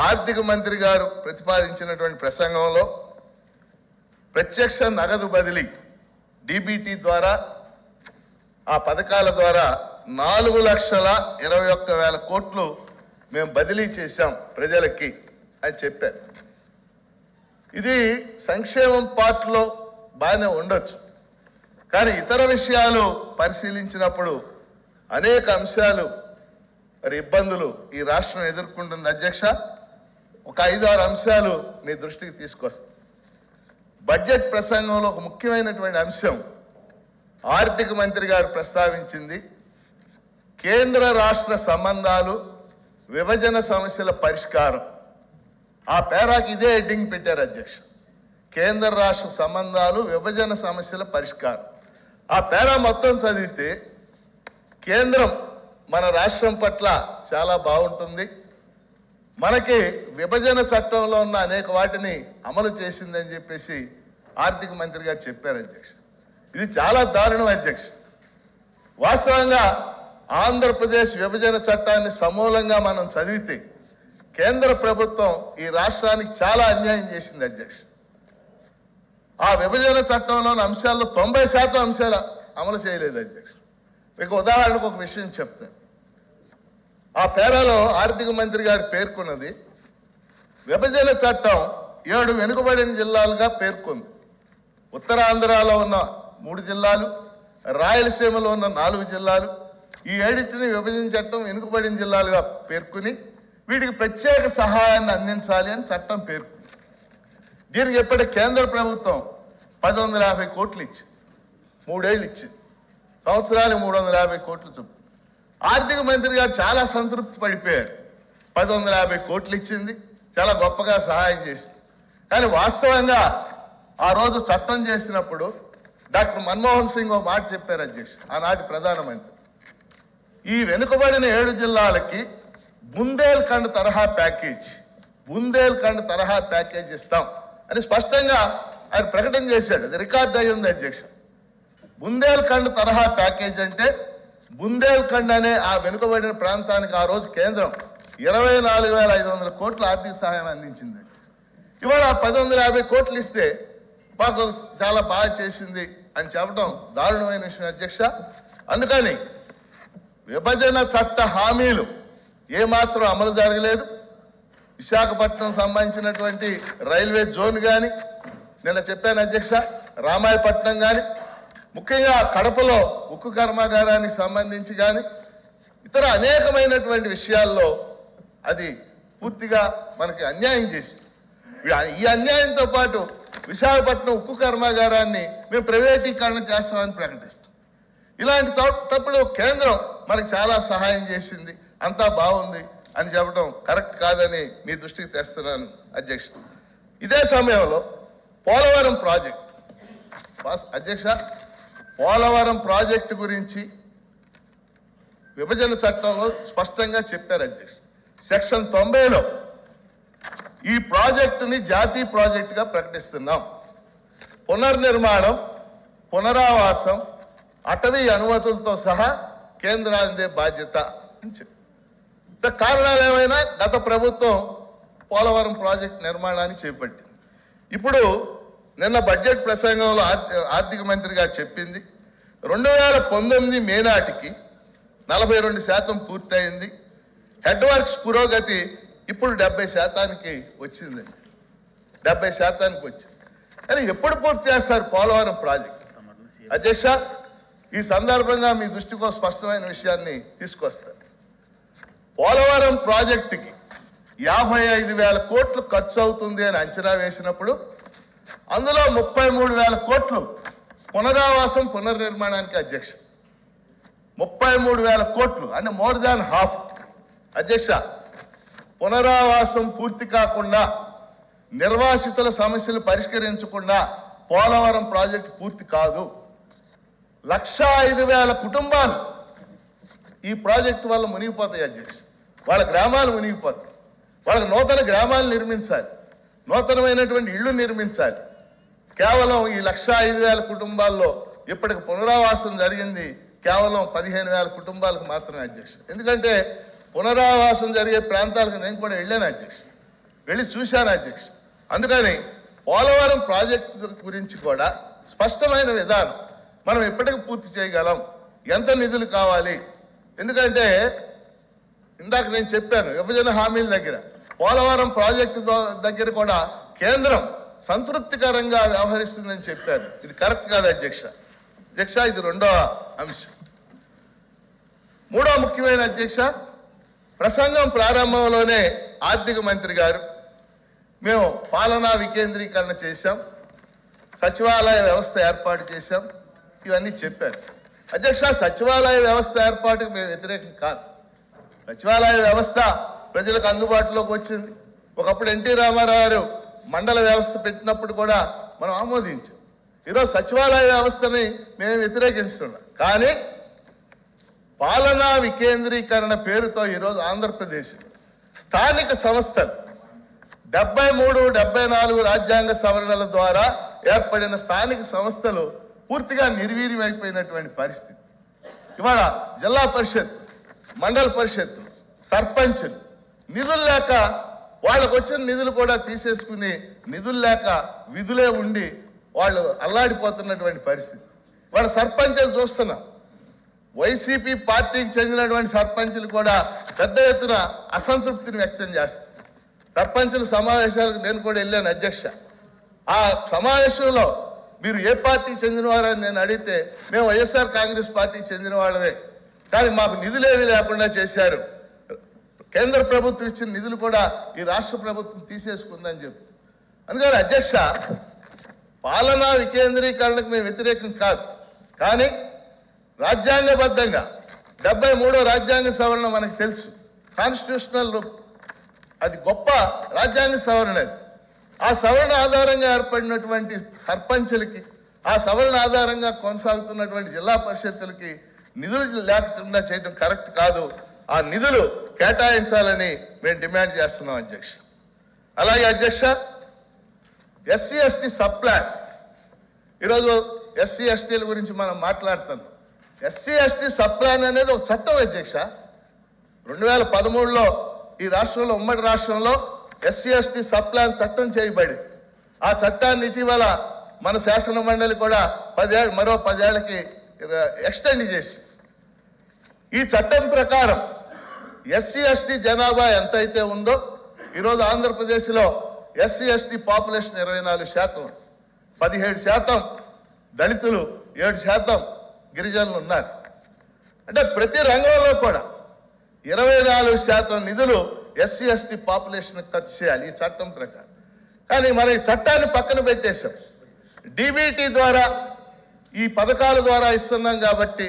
ఆర్థిక మంత్రి గారు ప్రతిపాదించినటువంటి ప్రసంగంలో ప్రత్యక్ష నగదు బదిలీ డీబీటీ ద్వారా ఆ పథకాల ద్వారా 4,21,000 కోట్లు మేము బదిలీ చేశాం ప్రజలకి అని చెప్పారు. ఇది సంక్షేమం పార్ట్లో బాగానే ఉండొచ్చు, కానీ ఇతర విషయాలు పరిశీలించినప్పుడు అనేక అంశాలు మరి ఇబ్బందులు ఈ రాష్ట్రం ఎదుర్కొంటుంది. అధ్యక్ష, ఒక 5-6 అంశాలు మీ దృష్టికి తీసుకొస్తాం. బడ్జెట్ ప్రసంగంలో ఒక ముఖ్యమైనటువంటి అంశం ఆర్థిక మంత్రి గారు ప్రస్తావించింది కేంద్ర రాష్ట్ర సంబంధాలు, విభజన సమస్యల పరిష్కారం. ఆ పేరాకి ఇదే హెడ్డింగ్ పెట్టారు అధ్యక్ష, కేంద్ర రాష్ట్ర సంబంధాలు, విభజన సమస్యల పరిష్కారం. ఆ పేరా మొత్తం చదివితే కేంద్రం మన రాష్ట్రం పట్ల చాలా బాగుంటుంది, మనకి విభజన చట్టంలో ఉన్న అనేక వాటిని అమలు చేసిందని చెప్పేసి ఆర్థిక మంత్రి గారు చెప్పారు అధ్యక్ష. ఇది చాలా దారుణం అధ్యక్ష. వాస్తవంగా ఆంధ్రప్రదేశ్ విభజన చట్టాన్ని సమూలంగా మనం చదివితే కేంద్ర ప్రభుత్వం ఈ రాష్ట్రానికి చాలా అన్యాయం చేసింది అధ్యక్ష. ఆ విభజన చట్టంలోని అంశాల్లో 90% అంశాలు అమలు చేయలేదు అధ్యక్ష. మీకు ఉదాహరణకు ఒక విషయం చెప్తాను. ఆ పేరాలో ఆర్థిక మంత్రి గారు పేర్కొన్నది విభజన చట్టం 7 వెనుకబడిన జిల్లాలుగా పేర్కొంది. ఉత్తరాంధ్రలో ఉన్న 3 జిల్లాలు, రాయలసీమలో ఉన్న 4 జిల్లాలు, ఈ 7టిని విభజన చట్టం వెనుకబడిన జిల్లాలుగా పేర్కొని వీటికి ప్రత్యేక సహాయాన్ని అందించాలి అని చట్టం పేర్కొంది. దీనికి ఎప్పటి కేంద్ర ప్రభుత్వం 1,150 కోట్లు ఇచ్చింది, 3 ఏళ్ళు ఇచ్చింది, సంవత్సరానికి 350 కోట్లు చొప్పున. ఆర్థిక మంత్రి గారు చాలా సంతృప్తి పడిపోయారు. 1,150 కోట్లు ఇచ్చింది, చాలా గొప్పగా సహాయం చేసింది. కానీ వాస్తవంగా ఆ రోజు చట్టం చేసినప్పుడు డాక్టర్ మన్మోహన్ సింగ్ ఒక మాట చెప్పారు అధ్యక్ష, ఆనాటి ప్రధానమంత్రి. ఈ వెనుకబడిన 7 జిల్లాలకి బుందేల్ఖండ్ తరహా ప్యాకేజ్ ఇస్తాం అని స్పష్టంగా ఆయన ప్రకటన చేశాడు. అది రికార్డ్ అయ్యింది అధ్యక్ష. బుందేల్ఖండ్ తరహా ప్యాకేజ్ అంటే బుందేల్ఖండ్ అనే ఆ వెనుకబడిన ప్రాంతానికి ఆ రోజు కేంద్రం 24,500 కోట్ల ఆర్థిక సహాయం అందించింది. ఇవాళ 1,150 కోట్లు ఇస్తే మాకు చాలా బాగా చేసింది అని చెప్పడం దారుణమైన విషయం అధ్యక్ష. అందుకని విభజన చట్ట హామీలు ఏమాత్రం అమలు జరగలేదు. విశాఖపట్నం సంబంధించినటువంటి రైల్వే జోన్ కానీ, నిన్న చెప్పాను అధ్యక్ష, రామాయపట్నం కానీ, ముఖ్యంగా కడపలో ఉక్కు కర్మాగారానికి సంబంధించి కానీ, ఇతర అనేకమైనటువంటి విషయాల్లో అది పూర్తిగా మనకి అన్యాయం చేసింది. ఈ అన్యాయంతో పాటు విశాఖపట్నం ఉక్కు కర్మాగారాన్ని మేము ప్రైవేటీకరణ చేస్తామని ప్రకటిస్తాం. ఇలాంటి తప్పుడు కేంద్రం మనకి చాలా సహాయం చేసింది, అంతా బాగుంది అని చెప్పడం కరెక్ట్ కాదని మీ దృష్టికి తెస్తున్నాను అధ్యక్ష. ఇదే సమయంలో పోలవరం ప్రాజెక్ట్ అధ్యక్ష, పోలవరం ప్రాజెక్టు గురించి విభజన చట్టంలో స్పష్టంగా చెప్పారు అధ్యక్ష. సెక్షన్ 90లో ఈ ప్రాజెక్టుని జాతీయ ప్రాజెక్టుగా ప్రకటిస్తున్నాం. పునర్నిర్మాణం, పునరావాసం, అటవీ అనుమతులతో సహా కేంద్రానిదే బాధ్యత అని చెప్పి. కారణాలు ఏమైనా గత ప్రభుత్వం పోలవరం ప్రాజెక్టు నిర్మాణాన్ని చేపట్టింది. ఇప్పుడు నిన్న బడ్జెట్ ప్రసంగంలో ఆర్థిక మంత్రి గారు చెప్పింది 2019 మే నాటికి 42% పూర్తయింది. హెడ్ వర్క్స్ పురోగతి ఇప్పుడు 70% వచ్చింది. 70% వచ్చింది. కానీ ఎప్పుడు పూర్తి చేస్తారు పోలవరం ప్రాజెక్ట్ అధ్యక్ష? ఈ సందర్భంగా మీ దృష్టికి స్పష్టమైన విషయాన్ని తీసుకొస్తారు. పోలవరం ప్రాజెక్టుకి 55,000 కోట్లు ఖర్చు అవుతుంది అని అంచనా వేసినప్పుడు అందులో 33,000 కోట్లు పునరావాసం, పునర్నిర్మాణానికి అధ్యక్ష. 33,000 కోట్లు అంటే మోర్ దాన్ హాఫ్ అధ్యక్ష. పునరావాసం పూర్తి కాకుండా, నిర్వాసితుల సమస్యలు పరిష్కరించకుండా పోలవరం ప్రాజెక్టు పూర్తి కాదు. 105,000 కుటుంబాలు ఈ ప్రాజెక్టు వల్ల మునిగిపోతాయి అధ్యక్ష. వాళ్ళ గ్రామాలు మునిగిపోతాయి. వాళ్ళకి నూతన గ్రామాలు నిర్మించాలి, నూతనమైనటువంటి ఇళ్లు నిర్మించాలి. కేవలం ఈ 105,000 కుటుంబాల్లో ఇప్పటికి పునరావాసం జరిగింది కేవలం 15,000 కుటుంబాలకు మాత్రమే అధ్యక్ష. ఎందుకంటే పునరావాసం జరిగే ప్రాంతాలకు నేను కూడా వెళ్ళాను అధ్యక్ష. వెళ్ళి చూశాను అధ్యక్ష. అందుకని పోలవరం ప్రాజెక్టు గురించి కూడా స్పష్టమైన విధానం మనం ఎప్పటికి పూర్తి చేయగలం, ఎంత నిధులు కావాలి. ఎందుకంటే ఇందాక నేను చెప్పాను విభజన హామీల దగ్గర పోలవరం ప్రాజెక్టు దగ్గర కూడా కేంద్రం సంతృప్తికరంగా వ్యవహరిస్తుందని చెప్పాను. ఇది కరెక్ట్ కాదు అధ్యక్ష. ఇది రెండవ అంశం. మూడో ముఖ్యమైన అధ్యక్ష, ప్రసంగం ప్రారంభంలోనే ఆర్థిక మంత్రి గారు మేము పాలనా వికేంద్రీకరణ చేశాం, సచివాలయ వ్యవస్థ ఏర్పాటు చేశాం, ఇవన్నీ చెప్పారు. అధ్యక్ష, సచివాలయ వ్యవస్థ ఏర్పాటుకు మేము వ్యతిరేకం కాదు. సచివాలయ వ్యవస్థ ప్రజలకు అందుబాటులోకి వచ్చింది. ఒకప్పుడు ఎన్టీ రామారావు గారు మండల వ్యవస్థ పెట్టినప్పుడు కూడా మనం ఆమోదించాం. ఈరోజు సచివాలయ వ్యవస్థని మేము వ్యతిరేకిస్తున్నాం. కానీ పాలనా వికేంద్రీకరణ పేరుతో ఈరోజు ఆంధ్రప్రదేశ్ స్థానిక సంస్థలు 73, 74 రాజ్యాంగ సవరణల ద్వారా ఏర్పడిన స్థానిక సంస్థలు పూర్తిగా నిర్వీర్యమైపోయినటువంటి పరిస్థితి. ఇవాళ జిల్లా పరిషత్, మండల పరిషత్, సర్పంచులు నిధులు లేక వాళ్ళకు వచ్చిన నిధులు కూడా తీసేసుకుని నిధులు లేక విధులే ఉండి వాళ్ళు అల్లాడిపోతున్నటువంటి పరిస్థితి. వాళ్ళ సర్పంచులు చూస్తున్నాం. వైసీపీ పార్టీకి చెందినటువంటి సర్పంచులు కూడా పెద్ద ఎత్తున అసంతృప్తిని వ్యక్తం చేస్తారు. సర్పంచుల సమావేశాలకు నేను కూడా వెళ్ళాను అధ్యక్ష. ఆ సమావేశంలో మీరు ఏ పార్టీకి చెందినవారని నేను అడిగితే మేము వైఎస్ఆర్ కాంగ్రెస్ పార్టీకి చెందిన వాళ్ళమే, కానీ మాకు నిధులేమీ లేకుండా చేశారు, కేంద్ర ప్రభుత్వం ఇచ్చిన నిధులు కూడా ఈ రాష్ట్ర ప్రభుత్వం తీసేసుకుందని చెప్పి. అందుకని అధ్యక్ష, పాలనా వికేంద్రీకరణకు మేము వ్యతిరేకం కాదు. కానీ రాజ్యాంగబద్ధంగా 73వ రాజ్యాంగ సవరణ మనకు తెలుసు, కాన్స్టిట్యూషనల్, అది గొప్ప రాజ్యాంగ సవరణ. ఆ సవరణ ఆధారంగా ఏర్పడినటువంటి సర్పంచులకి, ఆ సవరణ ఆధారంగా కొనసాగుతున్నటువంటి జిల్లా పరిషత్తులకి నిధులు లేకుండా చేయడం కరెక్ట్ కాదు. ఆ నిధులు కేటాయించాలని మేము డిమాండ్ చేస్తున్నాం అధ్యక్ష. అలాగే అధ్యక్ష, ఎస్సీ ఎస్టీ సబ్ ప్లాన్, ఈరోజు ఎస్సీ ఎస్టీల గురించి మనం మాట్లాడుతున్నాం. ఎస్సీ ఎస్టీ సబ్ ప్లాన్ అనేది ఒక చట్టం అధ్యక్ష. 2013లో ఈ రాష్ట్రంలో, ఉమ్మడి రాష్ట్రంలో ఎస్సీ ఎస్టీ సబ్ ప్లాన్ చట్టం చేయబడి ఆ చట్టాన్ని ఇటీవల మన శాసన మండలి కూడా మరో 10 ఏళ్లకి ఎక్స్టెండ్ చేసి, ఈ చట్టం ప్రకారం ఎస్సీ ఎస్టీ జనాభా ఎంతైతే ఉందో ఈరోజు ఆంధ్రప్రదేశ్లో ఎస్సీ ఎస్టీ పాపులేషన్ 24%, 17% దళితులు, 7% గిరిజనులు ఉన్నారు. అంటే ప్రతి రంగంలో కూడా 24% నిధులు ఎస్సీ ఎస్టీ పాపులేషన్ ఖర్చు చేయాలి ఈ చట్టం ప్రకారం. కానీ మరి ఈ చట్టాన్ని పక్కన పెట్టేశాం. డీబీటీ ద్వారా, ఈ పథకాల ద్వారా ఇస్తున్నాం కాబట్టి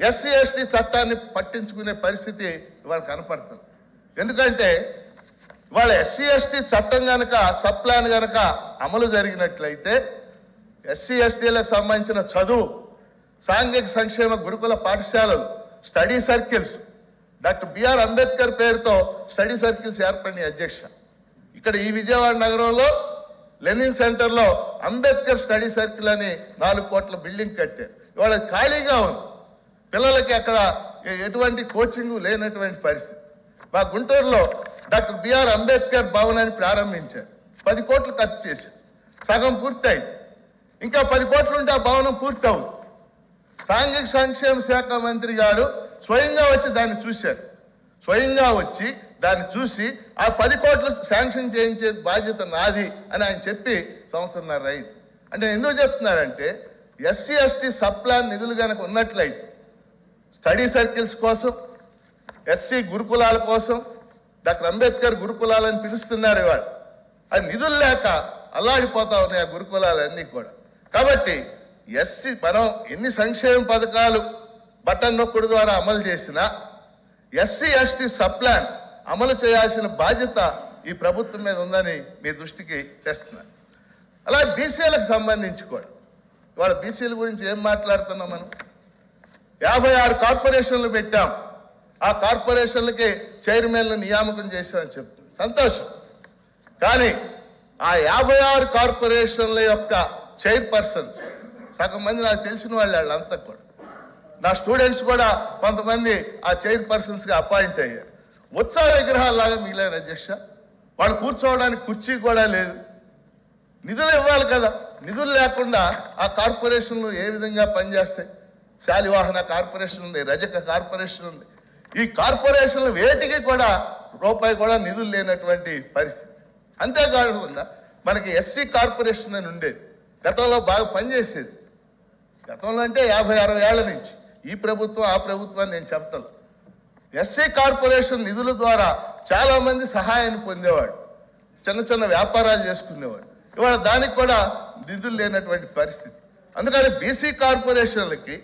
ఎస్సీ ఎస్టీ చట్టాన్ని పట్టించుకునే పరిస్థితి ఇవాళ కనపడుతుంది. ఎందుకంటే ఇవాళ ఎస్సీ ఎస్టీ చట్టం కనుక, సబ్ ప్లాన్ కనుక అమలు జరిగినట్లయితే ఎస్సీ ఎస్టీలకు సంబంధించిన చదువు, సాంఘిక సంక్షేమ గురుకుల పాఠశాలలు, study circles, doctor B R Ambedkar పేరుతో స్టడీ సర్కిల్స్ ఏర్పడినాయి అధ్యక్ష. ఇక్కడ ఈ విజయవాడ నగరంలో లెనిన్ సెంటర్లో అంబేద్కర్ స్టడీ సర్కిల్ అని 4 కోట్ల బిల్డింగ్ కట్టారు. ఇవాళ ఖాళీగా ఉంది. పిల్లలకి అక్కడ ఎటువంటి కోచింగ్ లేనటువంటి పరిస్థితి. మా గుంటూరులో డాక్టర్ బిఆర్ అంబేద్కర్ భవనాన్ని ప్రారంభించారు. 10 కోట్లు ఖర్చు చేశారు. సగం పూర్తయింది. ఇంకా 10 కోట్లు ఉంటే ఆ భవనం పూర్తి అవుతుంది. సాంఘిక సంక్షేమ శాఖ మంత్రి గారు స్వయంగా వచ్చి దాన్ని చూశారు. స్వయంగా వచ్చి దాన్ని చూసి ఆ 10 కోట్లు శాంక్షన్ చేయించే బాధ్యత నాది అని ఆయన చెప్పి 1.5 సంవత్సరం అయింది. అంటే ఎందుకు చెప్తున్నారంటే ఎస్సీ ఎస్టీ సబ్ ప్లాన్ నిధులు కనుక ఉన్నట్లయితే స్టడీ సర్కిల్స్ కోసం, ఎస్సీ గురుకులాల కోసం, డాక్టర్ అంబేద్కర్ గురుకులాలని పిలుస్తున్నారు ఇవాళ, అది నిధులు లేక అల్లాడిపోతా ఉన్నాయి ఆ గురుకులాలన్నీ కూడా. కాబట్టి ఎస్సీ మనం ఎన్ని సంక్షేమ పథకాలు బటన్ నొక్కుడు ద్వారా అమలు చేసినా ఎస్సీ ఎస్టీ సబ్ ప్లాన్ అమలు చేయాల్సిన బాధ్యత ఈ ప్రభుత్వం మీద ఉందని మీ దృష్టికి తెస్తున్నాను. అలా బీసీలకు సంబంధించి కూడా ఇవాళ బీసీల గురించి ఏం మాట్లాడుతున్నాం మనం? 56 కార్పొరేషన్లు పెట్టాం. ఆ కార్పొరేషన్లకి చైర్మన్లు నియామకం చేశామని చెప్తుంది, సంతోషం. కానీ ఆ 56 కార్పొరేషన్ల యొక్క చైర్పర్సన్స్ సగం మంది నాకు తెలిసిన వాళ్ళంతా కూడా, నా స్టూడెంట్స్ కూడా కొంతమంది ఆ చైర్పర్సన్స్గా అపాయింట్ అయ్యారు. ఉత్సవ విగ్రహాల్లాగా మిగిలిన అధ్యక్ష, వాళ్ళు కూర్చోవడానికి కుర్చీ కూడా లేదు. నిధులు ఇవ్వాలి కదా. నిధులు లేకుండా ఆ కార్పొరేషన్లు ఏ విధంగా పనిచేస్తాయి? శాలివాహన కార్పొరేషన్ ఉంది, రజక కార్పొరేషన్ ఉంది. ఈ కార్పొరేషన్లు వేటికి కూడా రూపాయి కూడా నిధులు లేనటువంటి పరిస్థితి. అంతేకాకుండా మనకి ఎస్సీ కార్పొరేషన్ అని ఉండేది, గతంలో బాగా పనిచేసేది. గతంలో అంటే 50-60 ఏళ్ల నుంచి. ఈ ప్రభుత్వం ఆ ప్రభుత్వాన్ని నేను చెప్తాను. ఎస్సీ కార్పొరేషన్ నిధుల ద్వారా చాలా మంది సహాయాన్ని పొందేవాడు, చిన్న చిన్న వ్యాపారాలు చేసుకునేవాడు. ఇవాళ దానికి కూడా నిధులు లేనటువంటి పరిస్థితి. అందుకని బీసీ కార్పొరేషన్లకి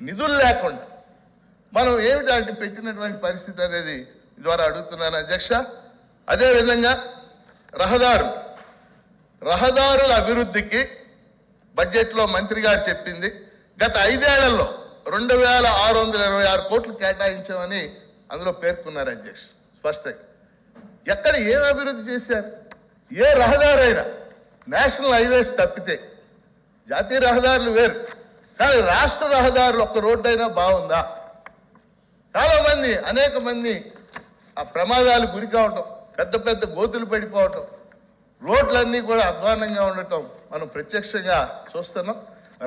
నిధులు లేకుండా మనం ఏమిటంటే పెట్టినటువంటి పరిస్థితి అనేది ద్వారా అడుగుతున్నాను అధ్యక్ష. అదేవిధంగా రహదారుల అభివృద్ధికి బడ్జెట్లో మంత్రి గారు చెప్పింది గత 5 ఏళ్లలో 2626 కోట్లు కేటాయించామని అందులో పేర్కొన్నారు అధ్యక్ష. స్పష్టంగా ఎక్కడ ఏం అభివృద్ధి చేశారు? ఏ రహదారైనా నేషనల్ హైవేస్ తప్పితే, జాతీయ రహదారులు వేరు, కానీ రాష్ట్ర రహదారులు ఒక్క రోడ్డు అయినా బాగుందా? చాలా మంది అనేక మంది ఆ ప్రమాదాలు గురి కావటం, పెద్ద పెద్ద గోతులు పడిపోవటం, రోడ్లన్నీ కూడా అధ్వానంగా ఉండటం మనం ప్రత్యక్షంగా చూస్తున్నాం.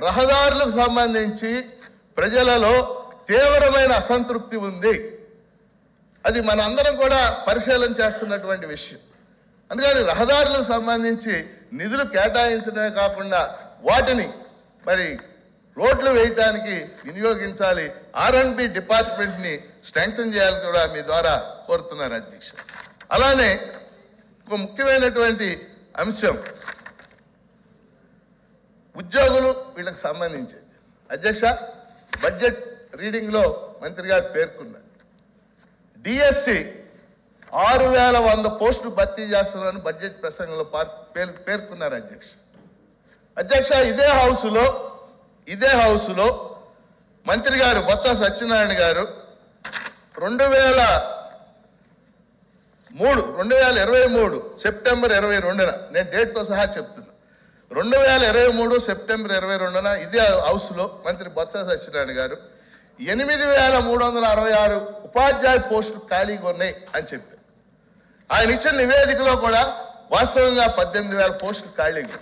రహదారులకు సంబంధించి ప్రజలలో తీవ్రమైన అసంతృప్తి ఉంది. అది మన అందరం కూడా పరిశీలన చేస్తున్నటువంటి విషయం. అందుకని రహదారులకు సంబంధించి నిధులు కేటాయించడమే కాకుండా వాటిని మరి రోడ్లు వేయటానికి వినియోగించాలి. R&B డిపార్ట్మెంట్ని స్ట్రెంగ్తన్ చేయాలని కూడా మీ ద్వారా కోరుతున్నారు అధ్యక్ష. అలానే ఒక ముఖ్యమైనటువంటి అంశం ఉద్యోగులు వీళ్ళకి సంబంధించి అధ్యక్ష, బడ్జెట్ రీడింగ్లో మంత్రి గారు పేర్కొన్నారు డిఎస్సి 6100 పోస్టులు భర్తీ చేస్తున్నారని బడ్జెట్ ప్రసంగంలో పేర్కొన్నారు అధ్యక్ష. ఇదే హౌసులో మంత్రి గారు బొత్స సత్యనారాయణ గారు 2023 సెప్టెంబర్ 22న, నేను డేట్తో సహా చెప్తున్నా, 2023 సెప్టెంబర్ 22న ఇదే హౌస్లో మంత్రి బొత్స సత్యనారాయణ గారు 8366 ఉపాధ్యాయ పోస్టులు ఖాళీగా ఉన్నాయి అని చెప్పారు. ఆయన ఇచ్చిన నివేదికలో కూడా వాస్తవంగా 18,000 పోస్టులు ఖాళీగా.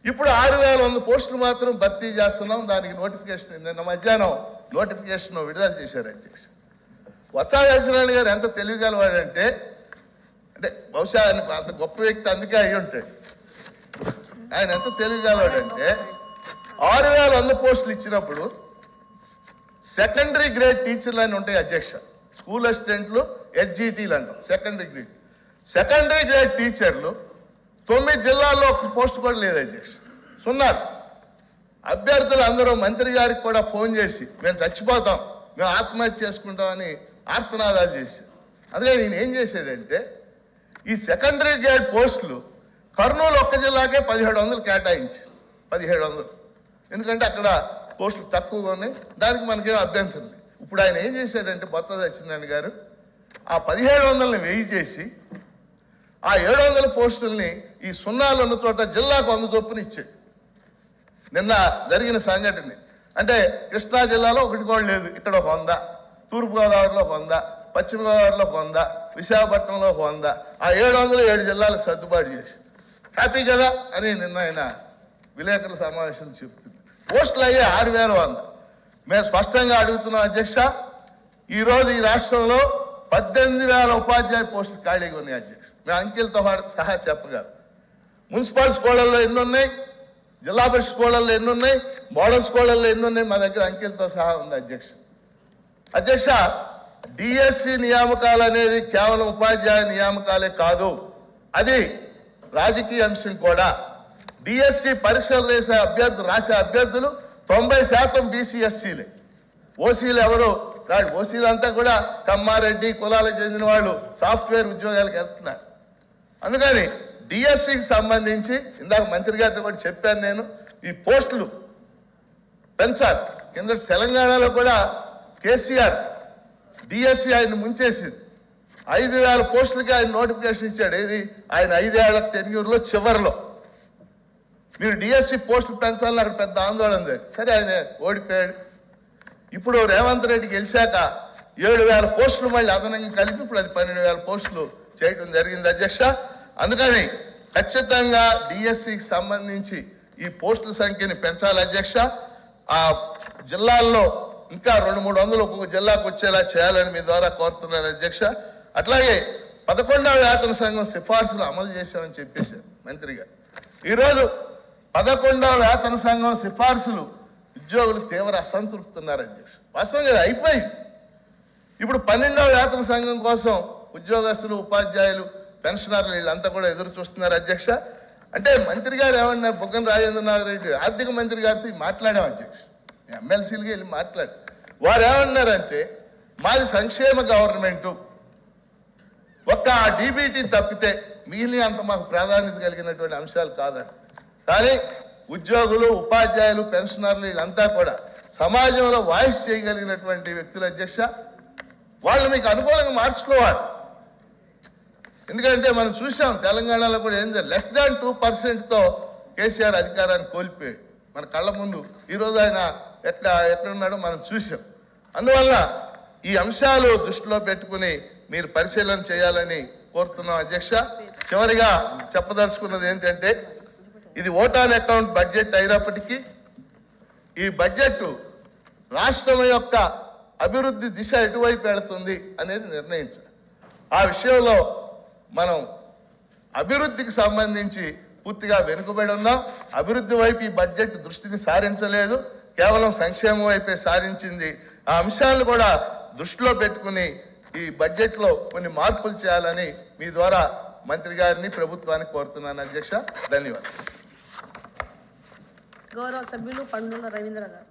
ఇప్పుడు 6,100 పోస్టులు మాత్రం భర్తీ చేస్తున్నాం. దానికి నోటిఫికేషన్ నిన్న మధ్యాహ్నం నోటిఫికేషన్ విడుదల చేశారు అధ్యక్ష. బొత్స సత్యనారాయణ గారు ఎంత తెలియగలవాడంటే, అంటే బహుశా అంత గొప్ప వ్యక్తి అందుకే అయ్యి ఉంటాడు. ఆయన ఎంత తెలియగలవాడంటే 6,100 పోస్టులు ఇచ్చినప్పుడు సెకండరీ గ్రేడ్ టీచర్లు అని ఉంటాయి అధ్యక్ష, స్కూల్ అసిస్టెంట్లు, SGTలు అంటాం సెకండరీ గ్రేడ్ టీచర్లు 9 జిల్లాల్లో ఒక పోస్ట్ కూడా లేదు అధ్యక్ష. సున్నారు. అభ్యర్థులు అందరూ మంత్రి గారికి కూడా ఫోన్ చేసి మేము చచ్చిపోతాం, మేము ఆత్మహత్య చేసుకుంటామని ఆర్తనాదాలు చేశారు. అందుకే నేను ఏం చేశాడంటే ఈ సెకండరీ గ్రేడ్ పోస్టులు కర్నూలు ఒక్క జిల్లాకే 1700 కేటాయించి 1700, ఎందుకంటే అక్కడ పోస్టులు తక్కువగా ఉన్నాయి, దానికి మనకేం అభ్యంతరం లేదు. ఇప్పుడు ఆయన ఏం చేశాడంటే బొత్స సత్యనారాయణ గారు ఆ 1700ని 1000 చేసి ఆ 700 పోస్టుల్ని ఈ సున్నాలు ఉన్న చోట జిల్లాకు 100 చొప్పున ఇచ్చాడు. నిన్న జరిగిన సంఘటన అంటే కృష్ణా జిల్లాలో ఒకటి కూడా లేదు, ఇక్కడ 100, తూర్పుగోదావరిలో 100, పశ్చిమ గోదావరిలో 100, విశాఖపట్నంలో 100, ఆ 707 జిల్లాలకు సర్దుబాటు చేసి హ్యాపీ కదా అని నిన్న ఆయన విలేకరుల సమావేశం చెప్తుంది. పోస్టులు అయ్యే 6,100. మేము స్పష్టంగా అడుగుతున్నాం అధ్యక్ష, ఈరోజు ఈ రాష్ట్రంలో 18,000 ఉపాధ్యాయ పోస్టులు ఖాళీగా ఉన్నాయి అధ్యక్ష. మేము అంకెలతో సహా చెప్పగలం. మున్సిపల్ స్కూళ్ళల్లో ఎన్ని ఉన్నాయి, జిల్లా పరిషత్ స్కూళ్ళల్లో ఎన్ని ఉన్నాయి, మోడల్ స్కూళ్ళల్లో ఎన్ని ఉన్నాయి, మా దగ్గర అంకెలతో సహా ఉంది అధ్యక్ష. డిఎస్సి నియామకాలు అనేది కేవలం ఉపాధ్యాయ నియామకాలే కాదు, అది రాజకీయ అంశం కూడా. డిఎస్సి పరీక్షలు రాసే అభ్యర్థులు 90% బీసీ ఎస్సీలే. ఓసీలు ఎవరు రాడు. ఓసీలు అంతా కూడా కమ్మారెడ్డి కులాలకు చెందిన వాళ్ళు సాఫ్ట్వేర్ ఉద్యోగాలకు వెళ్తున్నారు. అందుకని డిఎస్సికి సంబంధించి ఇందాక మంత్రి గారితో కూడా చెప్పాను నేను, ఈ పోస్టులు పెంచాలి. కింద తెలంగాణలో కూడా కేసీఆర్ డిఎస్సి ఆయన ముంచేసింది. 5,000 పోస్టులకి ఆయన నోటిఫికేషన్ ఇచ్చాడు. ఏది ఆయన 5 ఏళ్ల టెన్యూర్లో చివరిలో మీరు డిఎస్సి పోస్టులు పెంచాలని అక్కడ పెద్ద ఆందోళన లేదు. సరే ఆయన ఓడిపోయాడు. ఇప్పుడు రేవంత్ రెడ్డి గెలిచాక 7,000 పోస్టులు మళ్ళీ అదనంగా కలిపి ఇప్పుడు అది 12,000 పోస్టులు చేయడం జరిగింది అధ్యక్ష. అందుకని ఖచ్చితంగా డిఎస్సికి సంబంధించి ఈ పోస్టుల సంఖ్యని పెంచాలి అధ్యక్ష. ఆ జిల్లాల్లో ఇంకా 200-300 ఒక్కొక్క జిల్లాకు వచ్చేలా చేయాలని మీ ద్వారా కోరుతున్నాను అధ్యక్ష. అట్లాగే 11వ వేతన సంఘం సిఫార్సులు అమలు చేశామని చెప్పేశారు మంత్రి గారు. ఈరోజు 11వ వేతన సంఘం సిఫార్సులు ఉద్యోగులు తీవ్ర అసంతృప్తి ఉన్నారు అధ్యక్ష. వాస్తవం కదా, అయిపోయింది. ఇప్పుడు 12వ వేతన సంఘం కోసం ఉద్యోగస్తులు, ఉపాధ్యాయులు, పెన్షనర్లు వీళ్ళంతా కూడా ఎదురు చూస్తున్నారు అధ్యక్ష. అంటే మంత్రి గారు ఏమన్నారు, బుగ్గన రాజేంద్రనాథ్ రెడ్డి ఆర్థిక మంత్రి గారితో మాట్లాడాం అధ్యక్ష, ఎమ్మెల్సీలుగా వెళ్ళి మాట్లాడి వారు ఏమన్నారంటే మాది సంక్షేమ గవర్నమెంటు, ఒక్క డీబీటీ తప్పితే మిగిలిన అంత మాకు ప్రాధాన్యత కలిగినటువంటి అంశాలు కాదండి. కానీ ఉద్యోగులు, ఉపాధ్యాయులు, పెన్షనర్లు వీళ్ళంతా కూడా సమాజంలో వాయిస్ చేయగలిగినటువంటి వ్యక్తులు అధ్యక్ష. వాళ్ళు మీకు అనుకూలంగా మార్చుకోవాలి. ఎందుకంటే మనం చూసాం తెలంగాణలో కూడా ఏం జరిగింది, <2% కేసీఆర్ అధికారాన్ని కోల్పోయాడు మన కళ్ళ ముందు. ఈరోజు ఆయన ఎక్కడున్నాడో మనం చూసాం. అందువల్ల ఈ అంశాలు దృష్టిలో పెట్టుకుని మీరు పరిశీలన చేయాలని కోరుతున్నాం అధ్యక్ష. చివరిగా చెప్పదలుచుకున్నది ఏంటంటే, ఇది ఓట్ ఆన్ అకౌంట్ బడ్జెట్ అయినప్పటికీ ఈ బడ్జెట్ రాష్ట్రం యొక్క అభివృద్ధి దిశ ఎటువైపు వెళుతుంది అనేది నిర్ణయించాలి. ఆ విషయంలో మనం అభివృద్ధికి సంబంధించి పూర్తిగా వెనుకబడి ఉన్నాం. అభివృద్ధి వైపు ఈ బడ్జెట్ దృష్టిని సారించలేదు, కేవలం సంక్షేమం వైపే సారించింది. ఆ అంశాలను కూడా దృష్టిలో పెట్టుకుని ఈ బడ్జెట్లో కొన్ని మార్పులు చేయాలని మీ ద్వారా మంత్రి గారిని, ప్రభుత్వాన్ని కోరుతున్నాను అధ్యక్ష. ధన్యవాదాలు. గౌరవ సభ్యులు పండుల రవీంద్ర గారు.